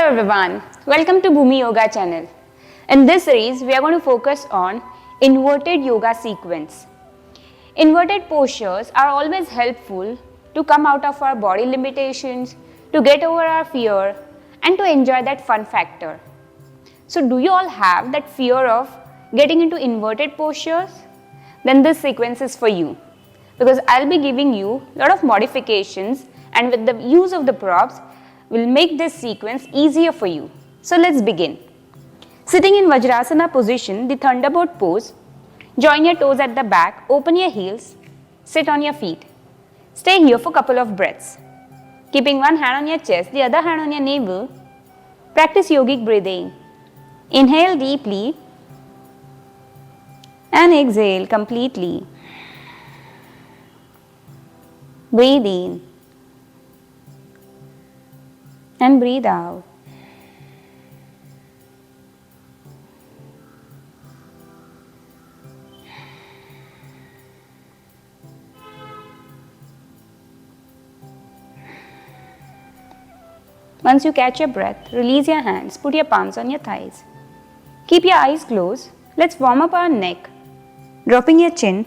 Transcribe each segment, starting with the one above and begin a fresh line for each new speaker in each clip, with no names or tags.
everyone, welcome to BHUUMI Yoga channel. In this series, we are going to focus on inverted yoga sequence. Inverted postures are always helpful to come out of our body limitations, to get over our fear and to enjoy that fun factor. So do you all have that fear of getting into inverted postures? Then this sequence is for you, because I'll be giving you a lot of modifications, and with the use of the props will make this sequence easier for you. So let's begin. Sitting in Vajrasana position, the Thunderbolt pose, join your toes at the back, open your heels, sit on your feet. Stay here for a couple of breaths. Keeping one hand on your chest, the other hand on your navel, practice yogic breathing. Inhale deeply and exhale completely. Breathe in and breathe out. Once you catch your breath, release your hands, put your palms on your thighs. Keep your eyes closed. Let's warm up our neck. Dropping your chin,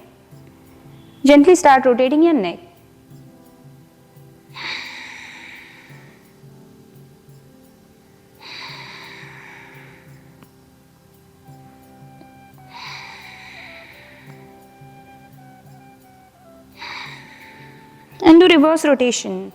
gently start rotating your neck. And do reverse rotation.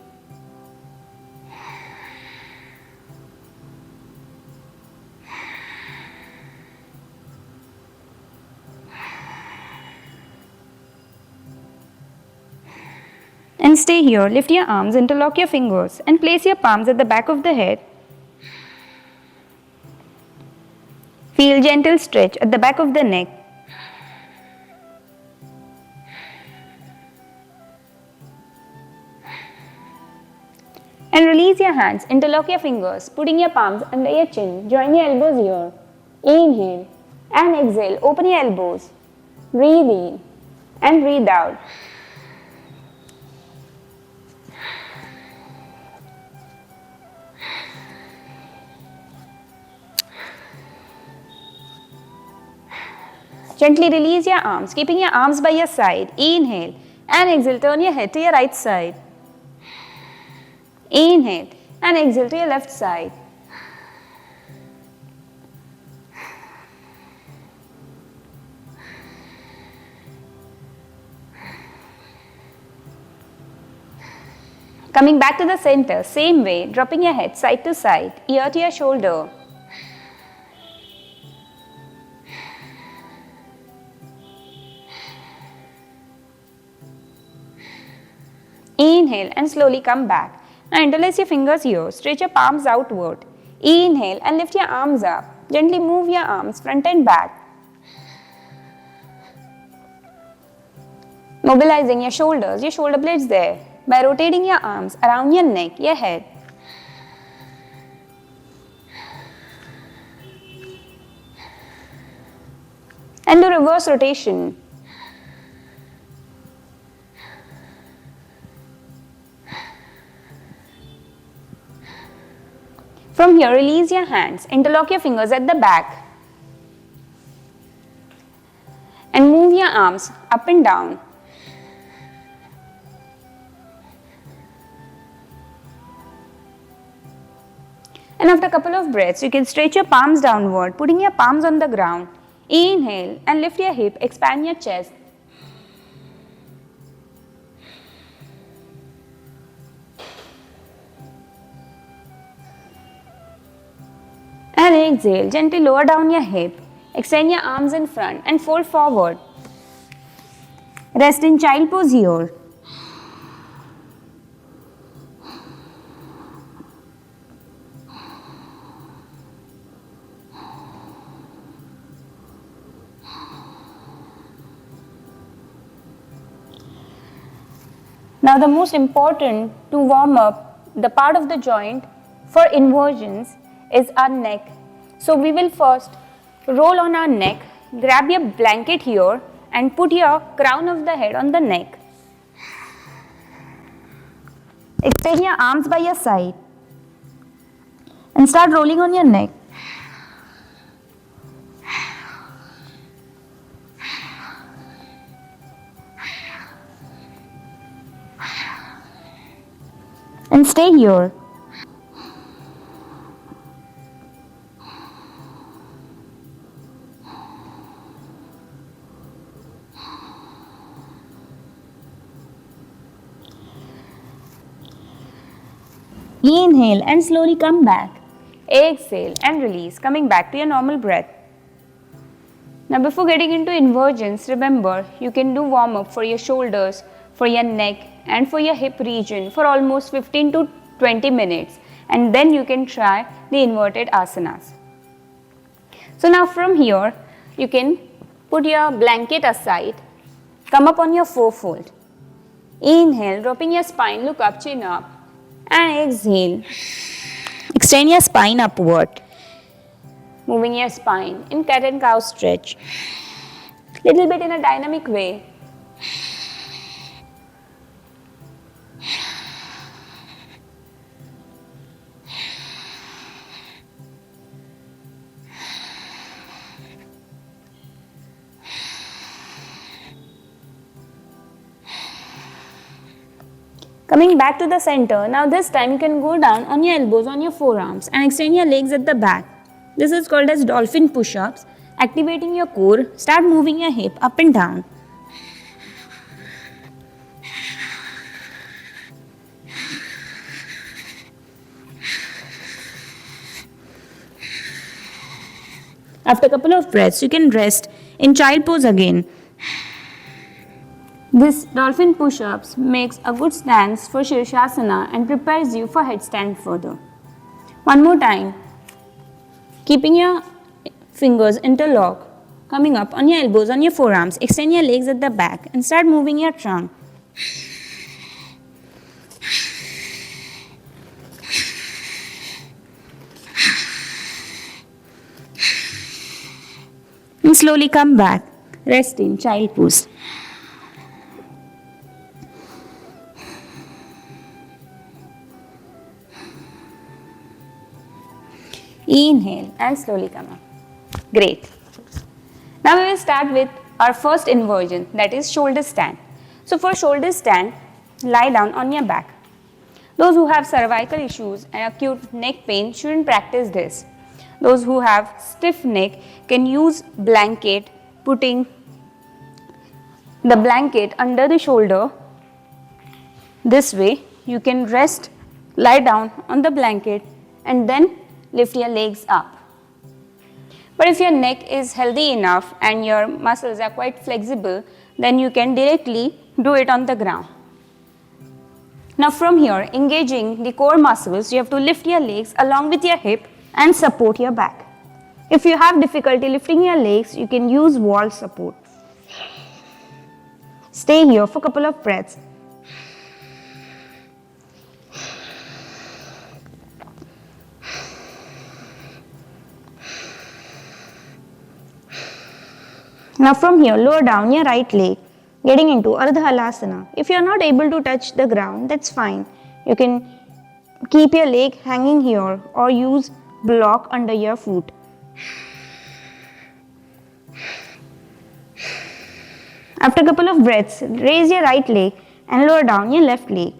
And stay here, lift your arms, interlock your fingers and place your palms at the back of the head. Feel gentle stretch at the back of the neck. And release your hands, interlock your fingers, putting your palms under your chin, join your elbows here. Inhale and exhale, open your elbows. Breathe in and breathe out. Gently release your arms, keeping your arms by your side. Inhale and exhale, turn your head to your right side. Inhale and exhale to your left side. Coming back to the center, same way, dropping your head side to side, ear to your shoulder. Inhale and slowly come back. Now interlace your fingers here, stretch your palms outward. Inhale and lift your arms up. Gently move your arms front and back. Mobilizing your shoulders, your shoulder blades there, by rotating your arms around your neck, your head. And do reverse rotation. From here, release your hands, interlock your fingers at the back and move your arms up and down. And after a couple of breaths, you can stretch your palms downward, putting your palms on the ground. Inhale and lift your hip, expand your chest. And exhale, gently lower down your hip, extend your arms in front and fold forward. Rest in child pose here. Now the most important to warm up the part of the joint for inversions is our neck. So we will first roll on our neck, grab your blanket here and put your crown of the head on the neck. Extend your arms by your side and start rolling on your neck. And stay here. Inhale and slowly come back. Exhale and release, coming back to your normal breath. Now before getting into inversions, remember you can do warm up for your shoulders, for your neck and for your hip region for almost 15 to 20 minutes, and then you can try the inverted asanas. So now from here you can put your blanket aside, come up on your forefold. Inhale, dropping your spine, look up, chin up, and exhale. Extend your spine upward, moving your spine in cat and cow stretch, little bit in a dynamic way. Coming back to the center, now this time you can go down on your elbows, on your forearms and extend your legs at the back. This is called as dolphin push-ups. Activating your core, start moving your hip up and down. After a couple of breaths, you can rest in child pose again. This dolphin push-ups makes a good stance for Shirshasana and prepares you for headstand further. One more time, keeping your fingers interlocked, coming up on your elbows, on your forearms, extend your legs at the back and start moving your trunk. And slowly come back, rest in child pose. Inhale and slowly come up. Great. Now we will start with our first inversion, that is shoulder stand. So for shoulder stand, lie down on your back. Those who have cervical issues and acute neck pain shouldn't practice this. Those who have stiff neck can use blanket, putting the blanket under the shoulder. This way you can rest, lie down on the blanket and then lift your legs up. But if your neck is healthy enough and your muscles are quite flexible, then you can directly do it on the ground. Now from here, engaging the core muscles, you have to lift your legs along with your hip and support your back. If you have difficulty lifting your legs, you can use wall support. Stay here for a couple of breaths. Now from here, lower down your right leg, getting into Ardha Halasana. If you are not able to touch the ground, that's fine. You can keep your leg hanging here or use block under your foot. After a couple of breaths, raise your right leg and lower down your left leg.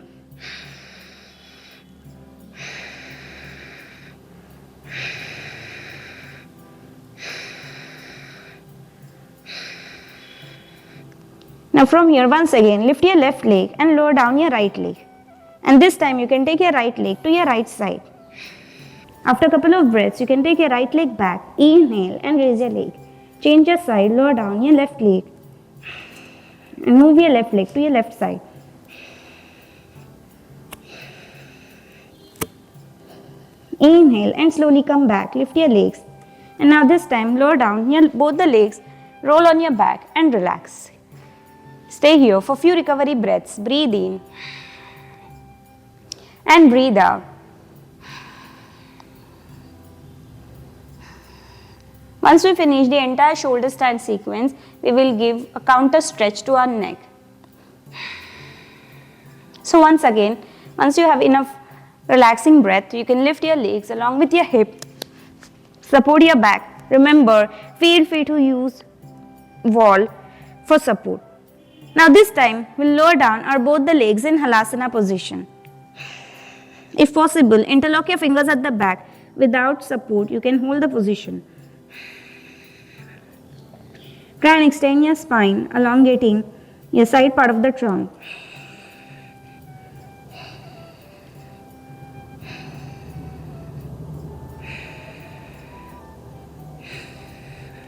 Now from here, once again, lift your left leg and lower down your right leg. And this time you can take your right leg to your right side. After a couple of breaths, you can take your right leg back, inhale and raise your leg. Change your side, lower down your left leg. And move your left leg to your left side. Inhale and slowly come back, lift your legs. And now this time, lower down both the legs, roll on your back and relax. Stay here for few recovery breaths. Breathe in and breathe out. Once we finish the entire shoulder stand sequence, we will give a counter stretch to our neck. So once again, once you have enough relaxing breath, you can lift your legs along with your hip, support your back. Remember, feel free to use wall for support. Now this time, we'll lower down our both the legs in halasana position. If possible, interlock your fingers at the back. Without support, you can hold the position. Try and extend your spine, elongating your side part of the trunk.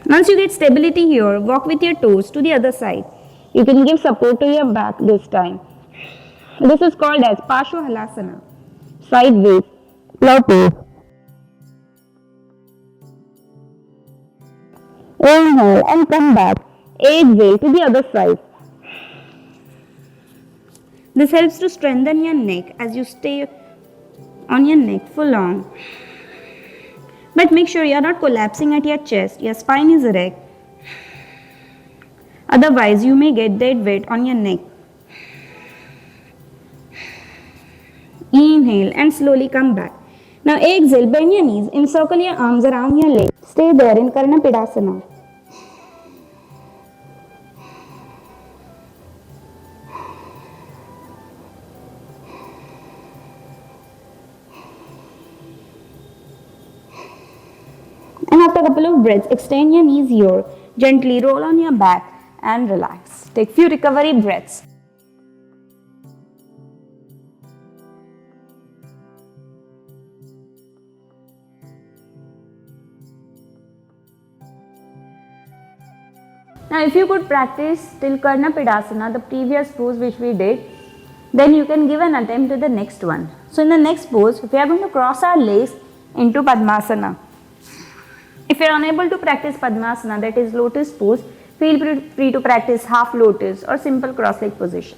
Once you get stability here, walk with your toes to the other side. You can give support to your back this time. This is called as Parshvahalasana. Sideways, lotus. Inhale and come back. Exhale to the other side. This helps to strengthen your neck as you stay on your neck for long. But make sure you are not collapsing at your chest. Your spine is erect. Otherwise, you may get dead weight on your neck. Inhale and slowly come back. Now exhale, bend your knees, encircle your arms around your legs. Stay there in Karnapidasana. And after a couple of breaths, extend your knees here, gently roll on your back and relax. Take few recovery breaths. Now if you could practice till Karnapidasana, the previous pose which we did, then you can give an attempt to the next one. So in the next pose, we are going to cross our legs into Padmasana. If you are unable to practice Padmasana, that is lotus pose, feel free to practice half lotus or simple cross-leg position.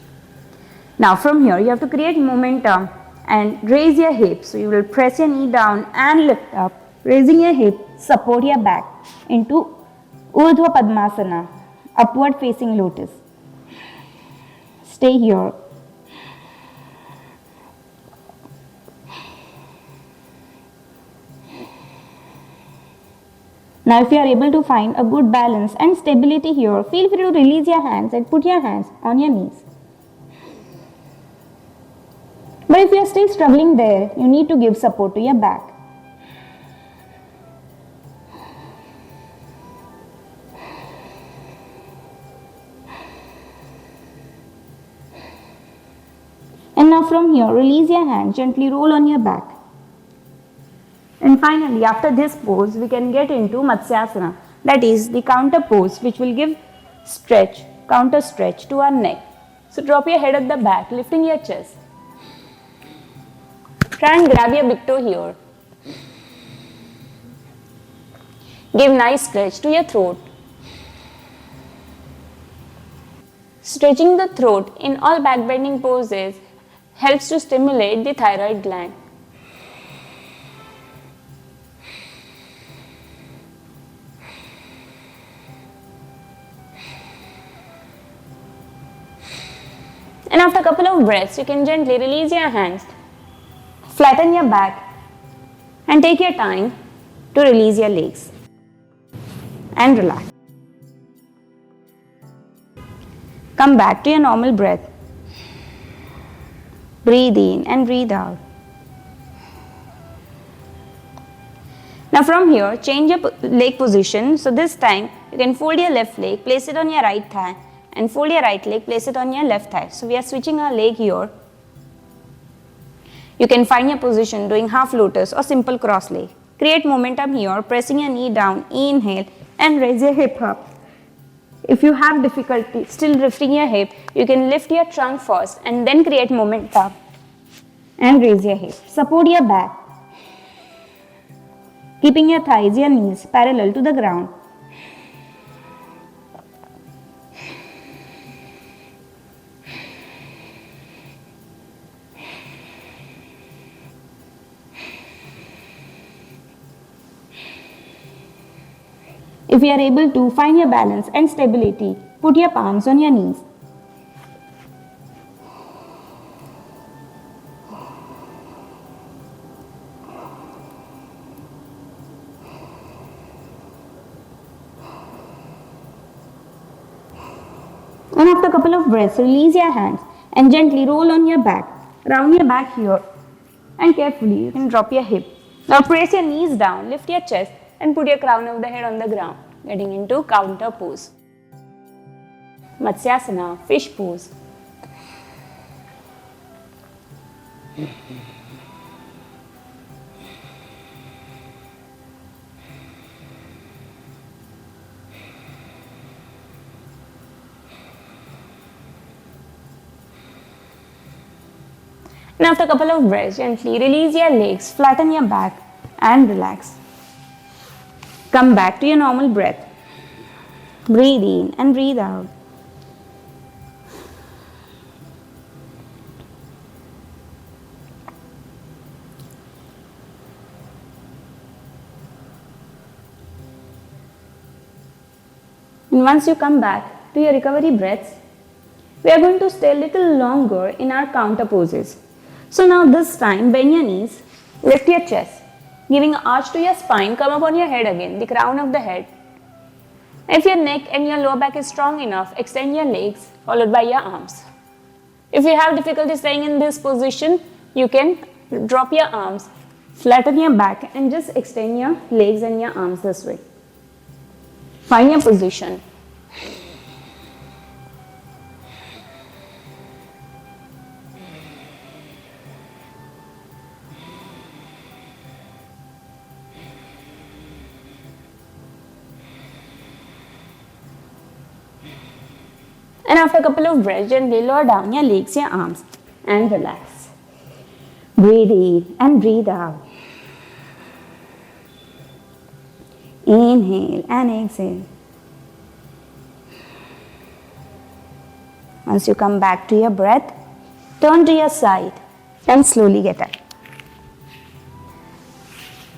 Now from here, you have to create momentum and raise your hips. So you will press your knee down and lift up, raising your hip, support your back into Urdhva Padmasana, upward facing lotus. Stay here. Now if you are able to find a good balance and stability here, feel free to release your hands and put your hands on your knees. But if you are still struggling there, you need to give support to your back. And now from here, release your hands, gently roll on your back. And finally, after this pose, we can get into Matsyasana. That is the counter pose, which will give stretch, counter stretch to our neck. So drop your head at the back, lifting your chest. Try and grab your big toe here. Give nice stretch to your throat. Stretching the throat in all back bending poses helps to stimulate the thyroid gland. And after a couple of breaths, you can gently release your hands, flatten your back and take your time to release your legs and relax. Come back to your normal breath. Breathe in and breathe out. Now from here, change your leg position. So this time, you can fold your left leg, place it on your right thigh and fold your right leg, place it on your left thigh. So we are switching our leg here. You can find your position doing half lotus or simple cross leg. Create momentum here, pressing your knee down, inhale and raise your hip up. If you have difficulty still lifting your hip, you can lift your trunk first and then create momentum and raise your hip. Support your back, keeping your thighs, your knees parallel to the ground. If you are able to find your balance and stability, put your palms on your knees. after a couple of breaths, release your hands and gently roll on your back, round your back here, and carefully you can drop your hip. Now press your knees down, lift your chest and put your crown of the head on the ground, getting into counter pose. Matsyasana, fish pose. And after a couple of breaths, gently release your legs, flatten your back and relax. Come back to your normal breath. Breathe in and breathe out. And once you come back to your recovery breaths, we are going to stay a little longer in our counter poses. So now this time, bend your knees, lift your chest, giving an arch to your spine, come up on your head again, the crown of the head. If your neck and your lower back is strong enough, extend your legs, followed by your arms. If you have difficulty staying in this position, you can drop your arms, flatten your back and just extend your legs and your arms this way. Find your position. And after a couple of breaths, gently lower down your legs, your arms and relax. Breathe in and breathe out. Inhale and exhale. Once you come back to your breath, turn to your side and slowly get up.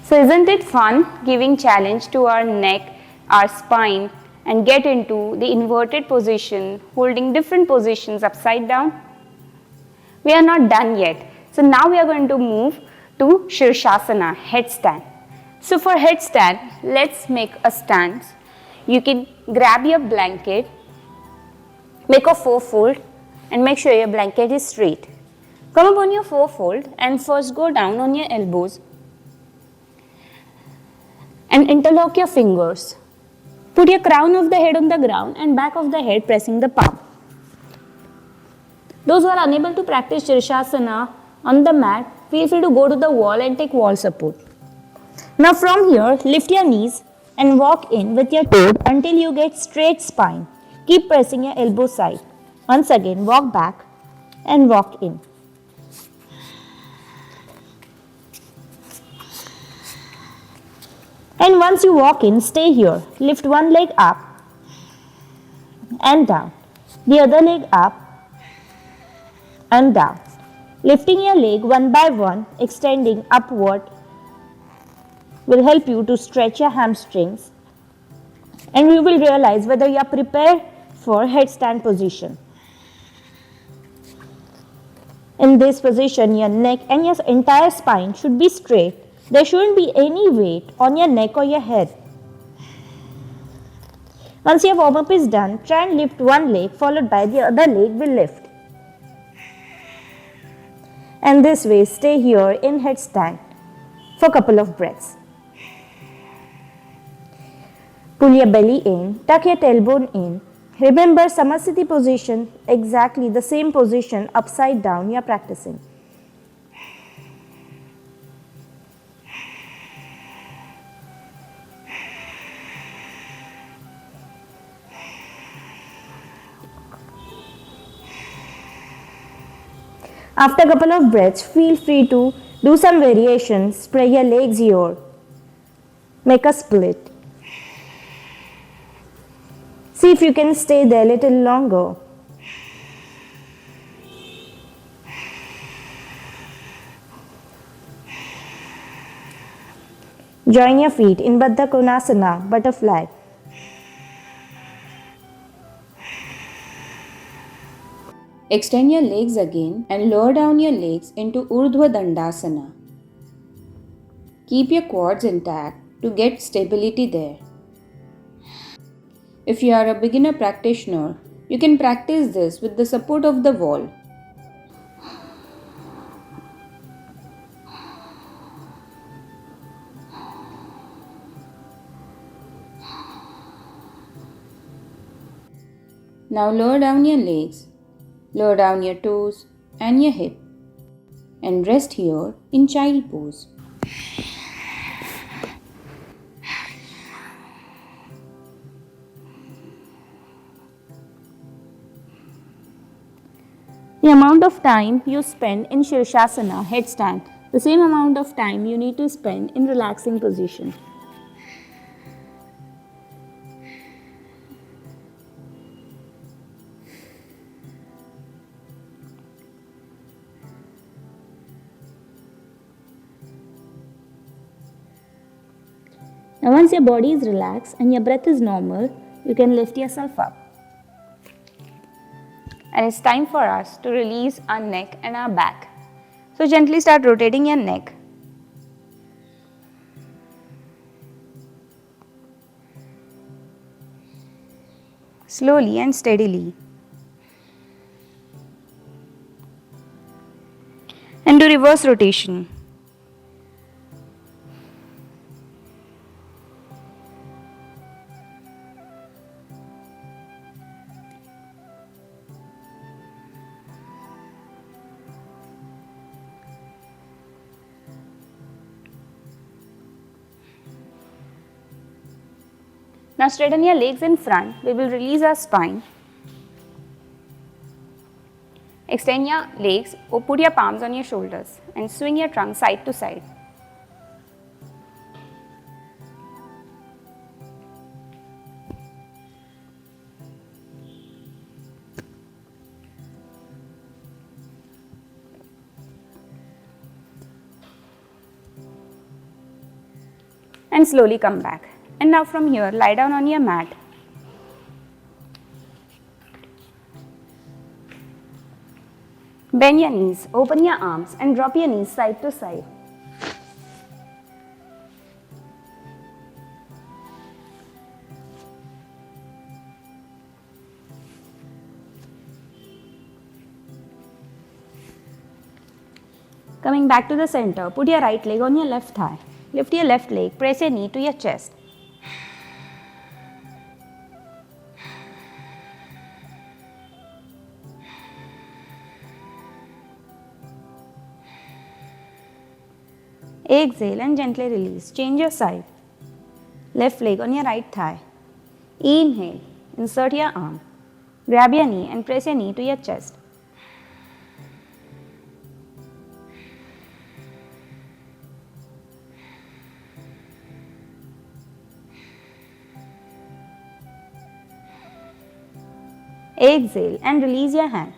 So isn't it fun giving challenge to our neck, our spine, and get into the inverted position, holding different positions upside down? We are not done yet. So now we are going to move to Shirshasana, headstand. So for headstand, let's make a stance. You can grab your blanket, make a four-fold and make sure your blanket is straight. Come up on your four-fold and first go down on your elbows and interlock your fingers. Put your crown of the head on the ground and back of the head pressing the palm. Those who are unable to practice Shirshasana on the mat, feel free to go to the wall and take wall support. Now from here, lift your knees and walk in with your toe until you get straight spine. Keep pressing your elbow side. Once again, walk back and walk in. And once you walk in, stay here. Lift one leg up and down. The other leg up and down. Lifting your leg one by one, extending upward will help you to stretch your hamstrings and you will realize whether you are prepared for headstand position. In this position, your neck and your entire spine should be straight. There shouldn't be any weight on your neck or your head. Once your warm-up is done, try and lift one leg followed by the other leg will lift. And this way, stay here in headstand for a couple of breaths. Pull your belly in, tuck your tailbone in. Remember Samasthiti position, exactly the same position upside down you are practicing. After a couple of breaths, feel free to do some variations. Spread your legs here. Make a split. See if you can stay there a little longer. Join your feet in Baddha Konasana, butterfly.
Extend your legs again and lower down your legs into Urdhva Dandasana. Keep your quads intact to get stability there. If you are a beginner practitioner, You can practice this with the support of the wall. Now lower down your legs, lower down your toes and your hip, and rest here in child pose.
The amount of time you spend in Shirshasana, headstand, the same amount of time you need to spend in relaxing position. Now once your body is relaxed and your breath is normal, you can lift yourself up. And it's time for us to release our neck and our back. So gently start rotating your neck. Slowly and steadily. And do reverse rotation. Now straighten your legs in front. We will release our spine. Extend your legs or put your palms on your shoulders and swing your trunk side to side. And slowly come back. And now from here, lie down on your mat. Bend your knees, open your arms and drop your knees side to side. Coming back to the center, put your right leg on your left thigh. Lift your left leg, press your knee to your chest. Exhale and gently release. Change your side. Left leg on your right thigh. Inhale, insert your arm. Grab your knee and press your knee to your chest. Exhale and release your hands.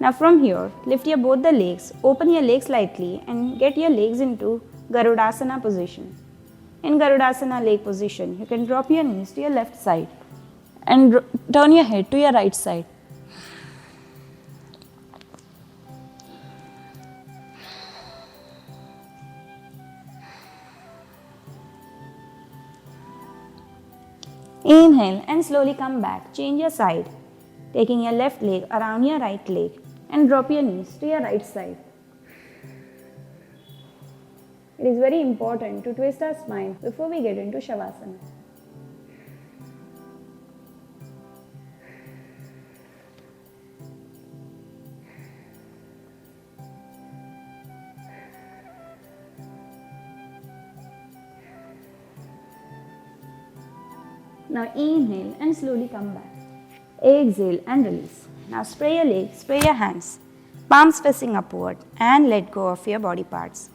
Now from here, lift your both the legs, open your legs slightly and get your legs into Garudasana position. In Garudasana leg position, you can drop your knees to your left side and turn your head to your right side. Inhale and slowly come back. Change your side, taking your left leg around your right leg and drop your knees to your right side. It is very important to twist our spine before we get into Shavasana. Now inhale and slowly come back. Exhale and release. Now spray your legs, spray your hands, palms facing upward and let go of your body parts.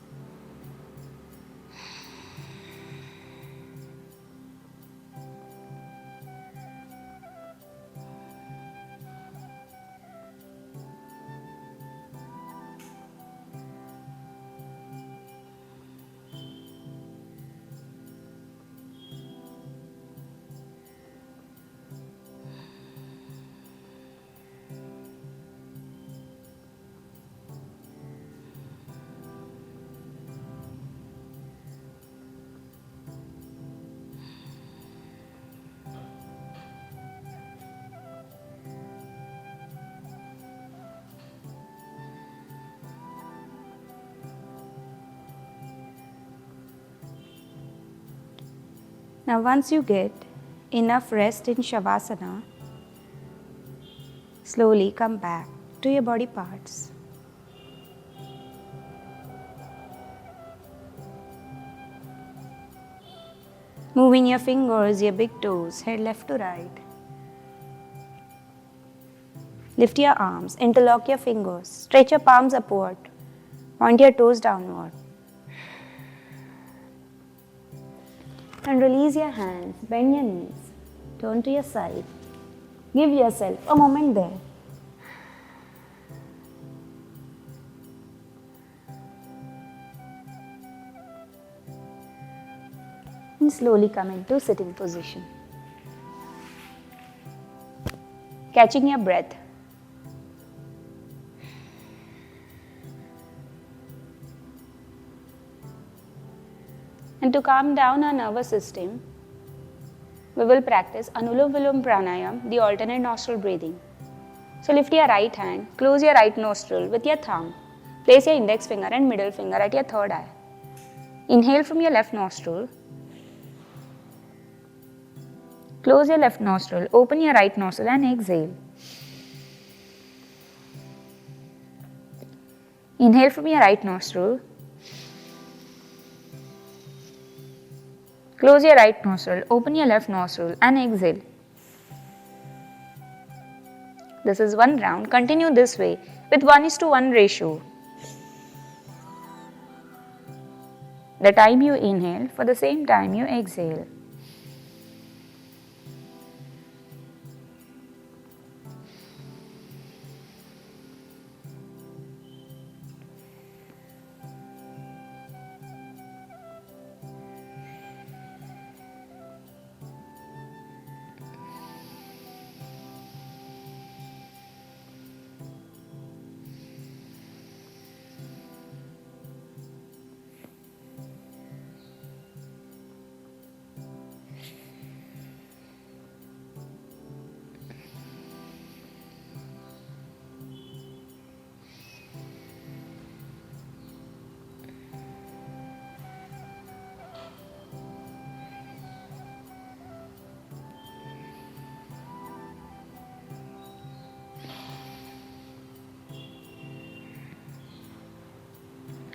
Now once you get enough rest in Shavasana, slowly come back to your body parts. Moving your fingers, your big toes, head left to right. Lift your arms, interlock your fingers, stretch your palms upward, point your toes downward. And release your hands, bend your knees, turn to your side. Give yourself a moment there. And slowly come into sitting position. Catching your breath. And to calm down our nervous system, we will practice Anulom Vilom Pranayam, the alternate nostril breathing. So lift your right hand, close your right nostril with your thumb. Place your index finger and middle finger at your third eye. Inhale from your left nostril. Close your left nostril, open your right nostril and exhale. Inhale from your right nostril. Close your right nostril, open your left nostril and exhale. This is one round. Continue this way with 1:1 ratio. The time you inhale, for the same time you exhale.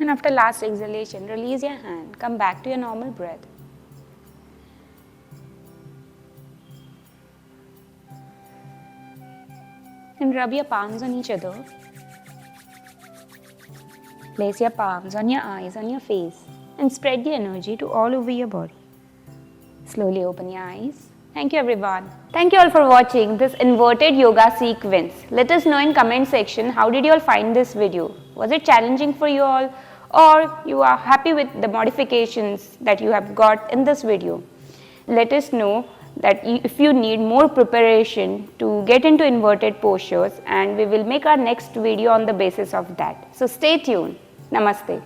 And after last exhalation, release your hand, come back to your normal breath. And rub your palms on each other. Place your palms on your eyes, on your face, and spread the energy to all over your body. Slowly open your eyes. Thank you everyone. Thank you all for watching this inverted yoga sequence. Let us know in comment section how did you all find this video. Was it challenging for you all, or you are happy with the modifications that you have got in this video? Let us know that if you need more preparation to get into inverted postures, and we will make our next video on the basis of that. So stay tuned. Namaste.